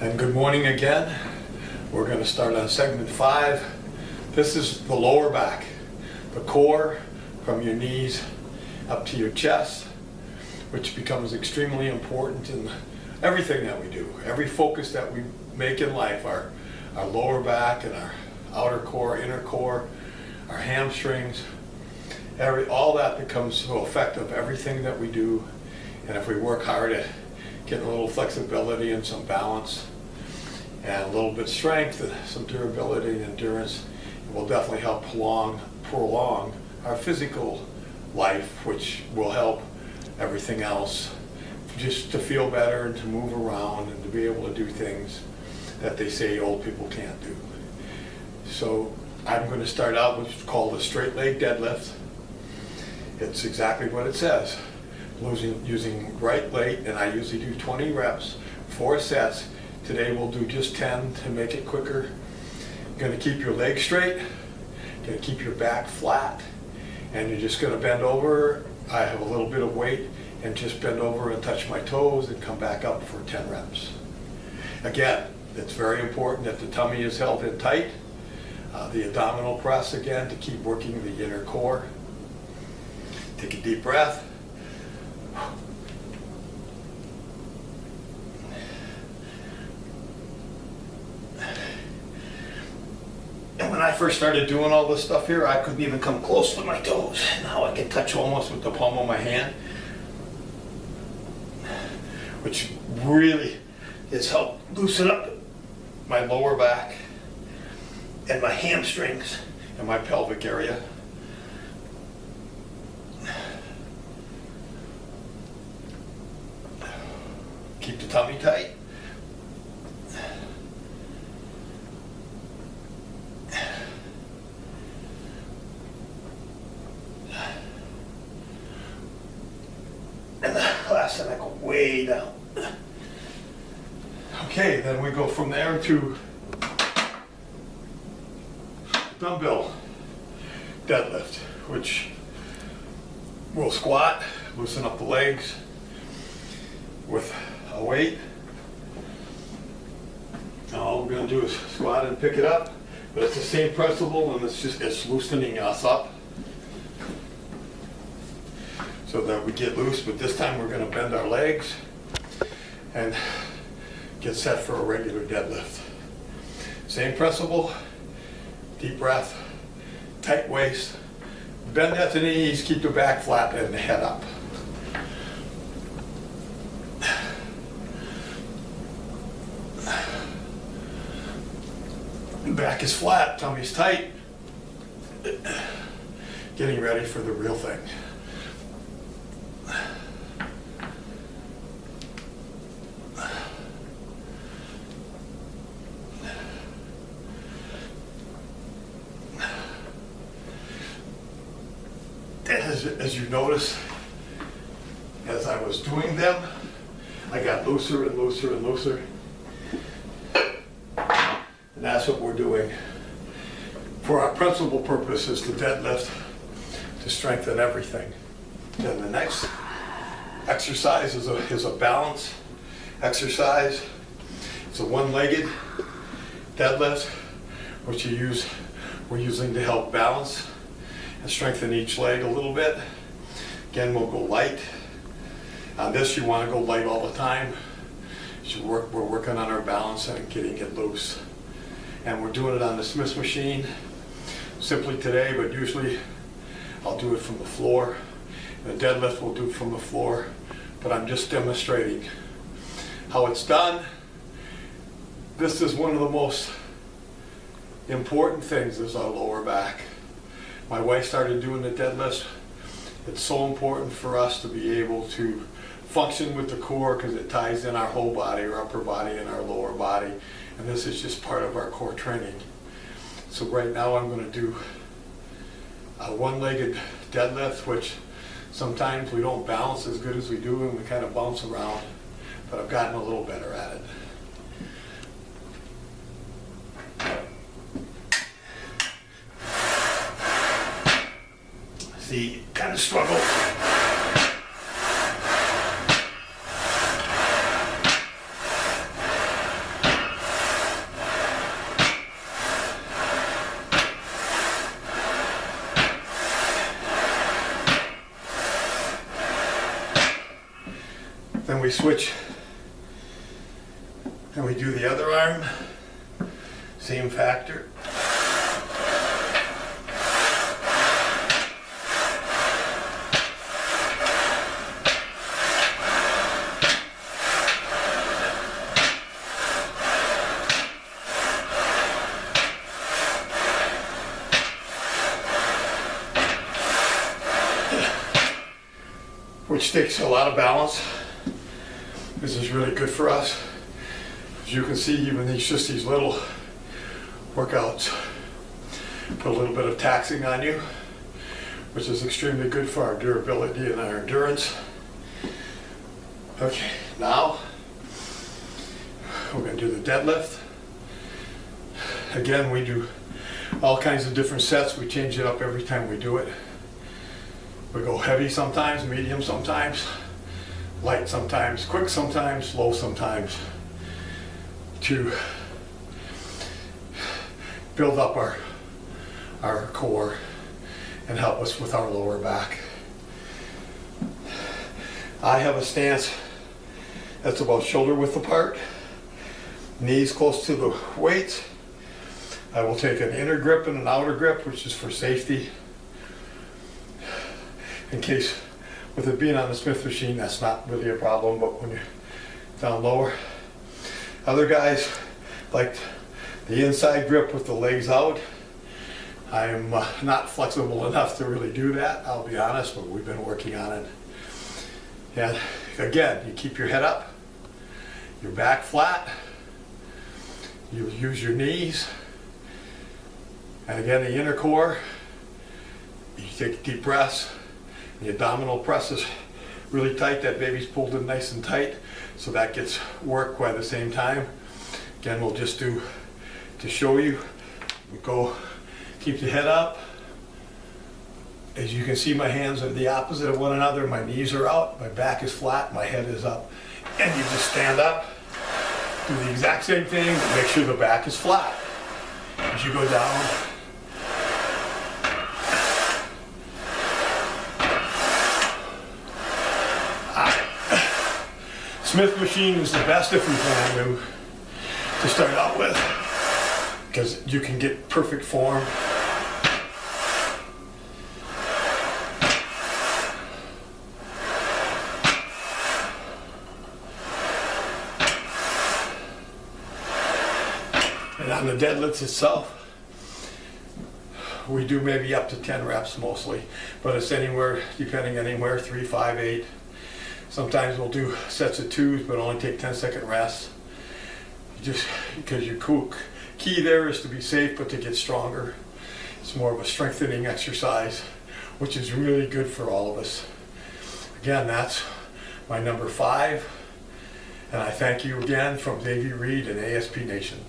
And good morning again. We're going to start on segment 5. This is the lower back, the core from your knees up to your chest, which becomes extremely important in everything that we do. Every focus that we make in life, our lower back and our outer core, inner core, our hamstrings, all that becomes so effective, everything that we do. And if we work hard at getting a little flexibility and some balance and a little bit of strength and some durability and endurance, it will definitely help prolong our physical life, which will help everything else just to feel better and to move around and to be able to do things that they say old people can't do. So I'm going to start out with what's called a straight leg deadlift. It's exactly what it says. Using right leg, and I usually do 20 reps, 4 sets. Today we'll do just 10 to make it quicker. You're going to keep your legs straight, you're going to keep your back flat, and you're just going to bend over. I have a little bit of weight, and just bend over and touch my toes and come back up for 10 reps. Again, it's very important that the tummy is held in tight. The abdominal press again to keep working the inner core. Take a deep breath. And when I first started doing all this stuff here, I couldn't even come close to my toes. Now I can touch almost with the palm of my hand, which really has helped loosen up my lower back and my hamstrings and my pelvic area. Keep the tummy tight. And the last time I go way down. Okay, then we go from there to dumbbell deadlift, which we'll squat, loosen up the legs with a weight. All we're going to do is squat and pick it up, but it's the same principle, and it's loosening us up so that we get loose. But this time we're going to bend our legs and get set for a regular deadlift. Same principle, deep breath, tight waist, bend at the knees, keep the back flat and the head up. Back is flat, tummy's tight. Getting ready for the real thing. As you notice, as I was doing them, I got looser and looser and looser. And that's what we're doing for our principal purpose, is to deadlift, to strengthen everything. Then the next exercise is a balance exercise. It's a one-legged deadlift, which we're using to help balance and strengthen each leg a little bit. Again, we'll go light. On this, you want to go light all the time. We're working on our balance and getting it loose. And we're doing it on the Smith machine, simply today, but usually I'll do it from the floor. The deadlift we'll do from the floor, but I'm just demonstrating how it's done. This is one of the most important things, is our lower back. My wife started doing the deadlifts. It's so important for us to be able to function with the core, because it ties in our whole body, our upper body and our lower body. And this is just part of our core training. So right now I'm going to do a one-legged deadlift, which sometimes we don't balance as good as we do and we kind of bounce around, but I've gotten a little better at it. See, kind of struggle. Then we switch and we do the other arm, same factor. Which takes a lot of balance. This is really good for us. As you can see, even just these little workouts put a little bit of taxing on you, which is extremely good for our durability and our endurance. Okay, now we're going to do the deadlift. Again, we do all kinds of different sets. We change it up every time we do it. We go heavy sometimes, medium sometimes, light sometimes, quick sometimes, low sometimes, to build up our core and help us with our lower back. I have a stance that's about shoulder width apart, knees close to the weights. I will take an inner grip and an outer grip, which is for safety. In case, with it being on the Smith machine, that's not really a problem, but when you're down lower. Other guys like the inside grip with the legs out. I am not flexible enough to really do that, I'll be honest, but we've been working on it. And again, you keep your head up, your back flat, you use your knees, and again, the inner core, you take deep breaths. The abdominal press is really tight, that baby's pulled in nice and tight, so that gets work by the same time. Again, we'll just do, to show you, we go, keep the head up. As you can see, my hands are the opposite of one another. My knees are out, my back is flat, my head is up. And you just stand up, do the exact same thing, make sure the back is flat. As you go down, Smith machine is the best if we plan to start out with, because you can get perfect form. And on the deadlifts itself, we do maybe up to 10 reps mostly, but it's anywhere, depending anywhere, 3, 5, 8. Sometimes we'll do sets of 2s, but only take 10-second rests. Just because your key there is to be safe, but to get stronger. It's more of a strengthening exercise, which is really good for all of us. Again, that's my number 5. And I thank you again from Davey Reed and ASP Nation.